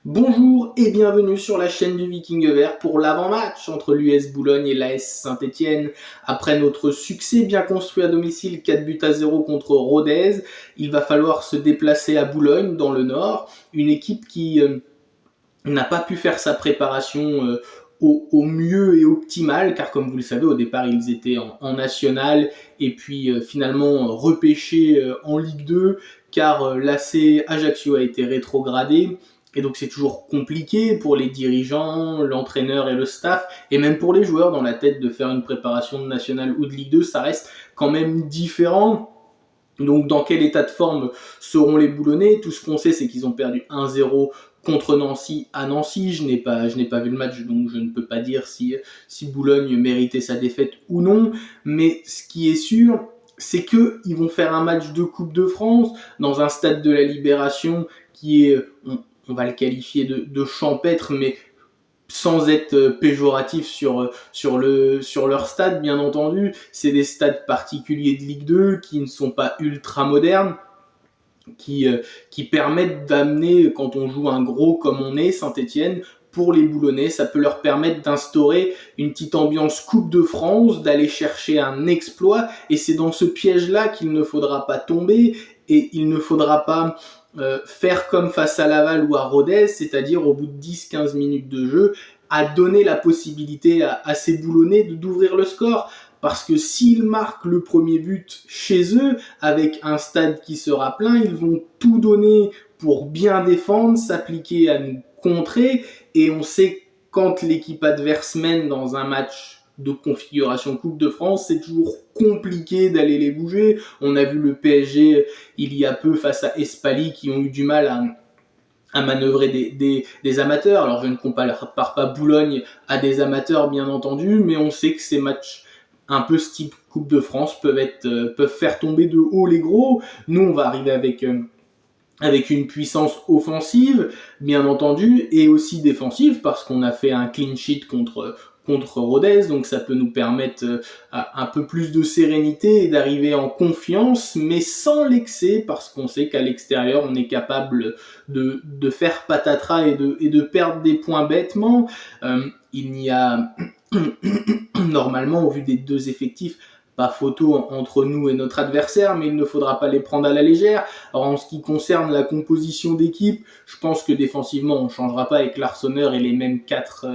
Bonjour et bienvenue sur la chaîne du Viking Vert pour l'avant-match entre l'US Boulogne et l'AS Saint-Étienne. Après notre succès bien construit à domicile 4-0 contre Rodez, il va falloir se déplacer à Boulogne dans le nord, une équipe qui n'a pas pu faire sa préparation au mieux et optimal, car comme vous le savez, au départ ils étaient en national et puis finalement repêchés en Ligue 2, car l'AC Ajaccio a été rétrogradé. Et donc c'est toujours compliqué pour les dirigeants, l'entraîneur et le staff, et même pour les joueurs dans la tête de faire une préparation de national ou de Ligue 2, ça reste quand même différent. Donc dans quel état de forme seront les Boulonnais? Tout ce qu'on sait, c'est qu'ils ont perdu 1-0 contre Nancy à Nancy. Je n'ai pas vu le match, donc je ne peux pas dire si Boulogne méritait sa défaite ou non. Mais ce qui est sûr, c'est qu'ils vont faire un match de Coupe de France dans un stade de la Libération qui est, on va le qualifier de champêtre, mais sans être péjoratif sur leur stade, bien entendu. C'est des stades particuliers de Ligue 2 qui ne sont pas ultra modernes, qui permettent d'amener, quand on joue un gros comme on est, Saint-Étienne, pour les Boulonnais, ça peut leur permettre d'instaurer une petite ambiance Coupe de France, d'aller chercher un exploit, et c'est dans ce piège-là qu'il ne faudra pas tomber, et il ne faudra pas faire comme face à Laval ou à Rodez, c'est-à-dire au bout de 10-15 minutes de jeu, à donner la possibilité à ces Boulonnais d'ouvrir le score. Parce que s'ils marquent le premier but chez eux, avec un stade qui sera plein, ils vont tout donner pour bien défendre, s'appliquer à nous contrer, et on sait quand l'équipe adverse mène dans un match de configuration Coupe de France, c'est toujours compliqué d'aller les bouger. On a vu le PSG il y a peu face à Espali qui ont eu du mal à manœuvrer des amateurs. Alors je ne compare pas Boulogne à des amateurs bien entendu, mais on sait que ces matchs un peu ce type Coupe de France peuvent faire tomber de haut les gros. Nous on va arriver avec une puissance offensive, bien entendu, et aussi défensive, parce qu'on a fait un clean sheet contre Rodez, donc ça peut nous permettre un peu plus de sérénité et d'arriver en confiance, mais sans l'excès, parce qu'on sait qu'à l'extérieur, on est capable de faire patatras et de perdre des points bêtement. Il n'y a normalement, au vu des deux effectifs, pas photo entre nous et notre adversaire, mais il ne faudra pas les prendre à la légère. Alors en ce qui concerne la composition d'équipe, je pense que défensivement, on ne changera pas avec l'Arseneur et les mêmes quatre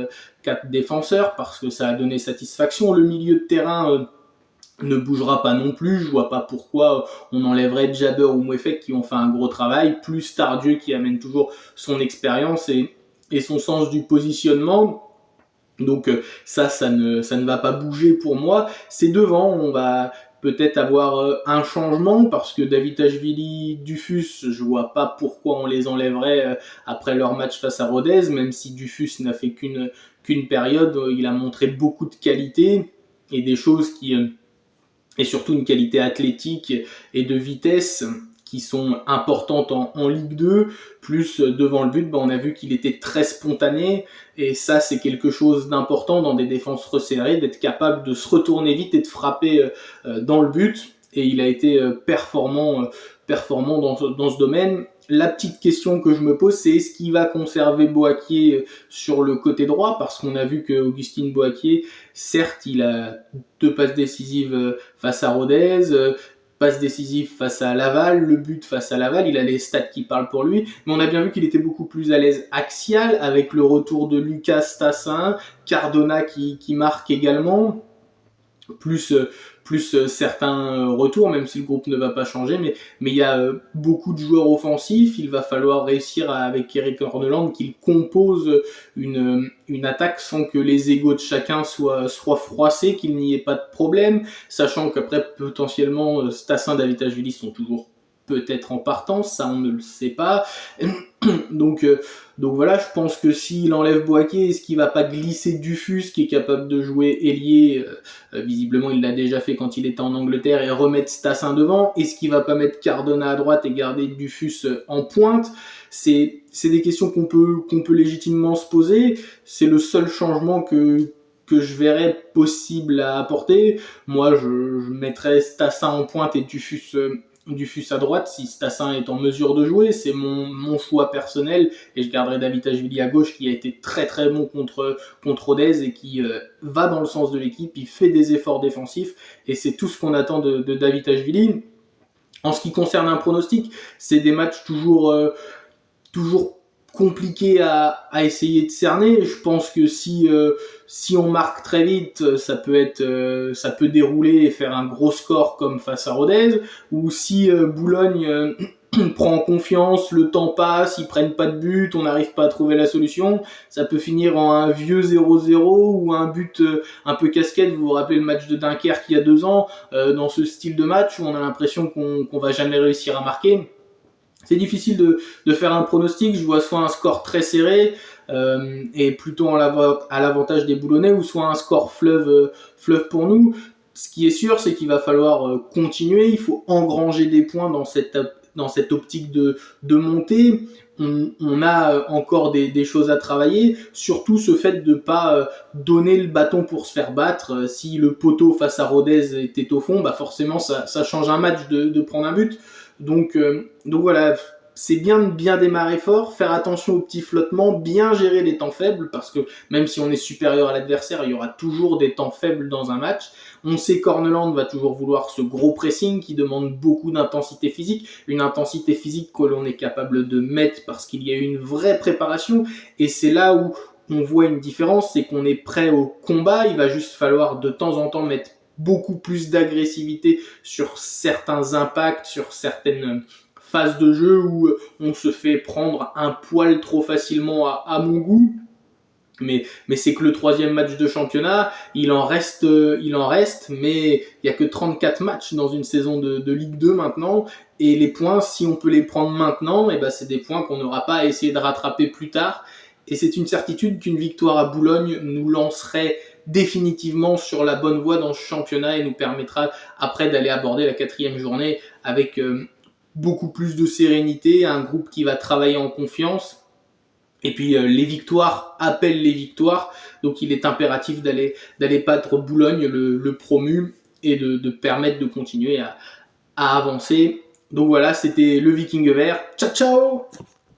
défenseurs, parce que ça a donné satisfaction. Le milieu de terrain ne bougera pas non plus. Je vois pas pourquoi on enlèverait Jabber ou Mouefek qui ont fait un gros travail, plus Tardieu qui amène toujours son expérience et son sens du positionnement. Donc ça ne va pas bouger pour moi. C'est devant, on va peut-être avoir un changement parce que Davitashvili, Dufus, je vois pas pourquoi on les enlèverait après leur match face à Rodez, même si Dufus n'a fait qu'une période, il a montré beaucoup de qualité et des choses et surtout une qualité athlétique et de vitesse qui sont importantes en Ligue 2, plus devant le but, on a vu qu'il était très spontané, et ça c'est quelque chose d'important dans des défenses resserrées, d'être capable de se retourner vite et de frapper dans le but, et il a été performant dans ce domaine. La petite question que je me pose, c'est est-ce qu'il va conserver Boakier sur le côté droit, parce qu'on a vu que Augustin Boakier, certes, il a 2 passes décisives face à Rodez, passe décisive face à Laval, le but face à Laval, il a les stats qui parlent pour lui, mais on a bien vu qu'il était beaucoup plus à l'aise axial, avec le retour de Lucas Tassin, Cardona qui marque également, plus certains retours, même si le groupe ne va pas changer, mais il y a beaucoup de joueurs offensifs, il va falloir réussir avec Eric Horneland qu'il compose une attaque sans que les égos de chacun soient froissés, qu'il n'y ait pas de problème, sachant qu'après potentiellement Stassin, Davitashvili sont toujours peut-être en partance, ça on ne le sait pas. Donc voilà, je pense que s'il enlève Boaké, est-ce qu'il va pas glisser Dufus qui est capable de jouer ailier, visiblement il l'a déjà fait quand il était en Angleterre, et remettre Stassin devant? Est-ce qu'il va pas mettre Cardona à droite et garder Dufus en pointe? C'est des questions qu'on peut légitimement se poser. C'est le seul changement que je verrais possible à apporter. Moi, je mettrais Stassin en pointe et Dufus Fus à droite si Stassin est en mesure de jouer. C'est mon choix personnel et je garderai Davitashvili à gauche qui a été très très bon contre Rodez et qui va dans le sens de l'équipe. Il fait des efforts défensifs et c'est tout ce qu'on attend de Davitashvili. En ce qui concerne un pronostic, c'est des matchs toujours compliqué à essayer de cerner. Je pense que si on marque très vite, ça peut dérouler et faire un gros score comme face à Rodez, ou si Boulogne prend en confiance, le temps passe, ils prennent pas de but, on n'arrive pas à trouver la solution, ça peut finir en un vieux 0-0 ou un but un peu casquette. Vous vous rappelez le match de Dunkerque il y a 2 ans, dans ce style de match où on a l'impression qu'on va jamais réussir à marquer. C'est difficile de faire un pronostic. Je vois soit un score très serré et plutôt à l'avantage des Boulonnais, ou soit un score fleuve pour nous. Ce qui est sûr, c'est qu'il va falloir continuer. Il faut engranger des points dans cette optique de montée. On a encore des choses à travailler, surtout ce fait de pas donner le bâton pour se faire battre. Si le poteau face à Rodez était au fond, bah forcément ça change un match de prendre un but. Donc voilà, c'est bien de bien démarrer fort, faire attention aux petits flottements, bien gérer les temps faibles, parce que même si on est supérieur à l'adversaire, il y aura toujours des temps faibles dans un match. On sait qu'Horneland va toujours vouloir ce gros pressing qui demande beaucoup d'intensité physique, une intensité physique que l'on est capable de mettre parce qu'il y a une vraie préparation, et c'est là où on voit une différence, c'est qu'on est prêt au combat. Il va juste falloir de temps en temps mettre beaucoup plus d'agressivité sur certains impacts, sur certaines phases de jeu où on se fait prendre un poil trop facilement à mon goût. Mais c'est que le 3e match de championnat, il en reste, mais il y a que 34 matchs dans une saison de Ligue 2 maintenant, et les points, si on peut les prendre maintenant, et ben c'est des points qu'on n'aura pas à essayer de rattraper plus tard. Et c'est une certitude qu'une victoire à Boulogne nous lancerait définitivement sur la bonne voie dans ce championnat et nous permettra après d'aller aborder la 4e journée avec beaucoup plus de sérénité, un groupe qui va travailler en confiance. Et puis les victoires appellent les victoires, donc il est impératif d'aller battre Boulogne, le promu, et de permettre de continuer à avancer. Donc voilà, c'était le Viking vert. Ciao ciao!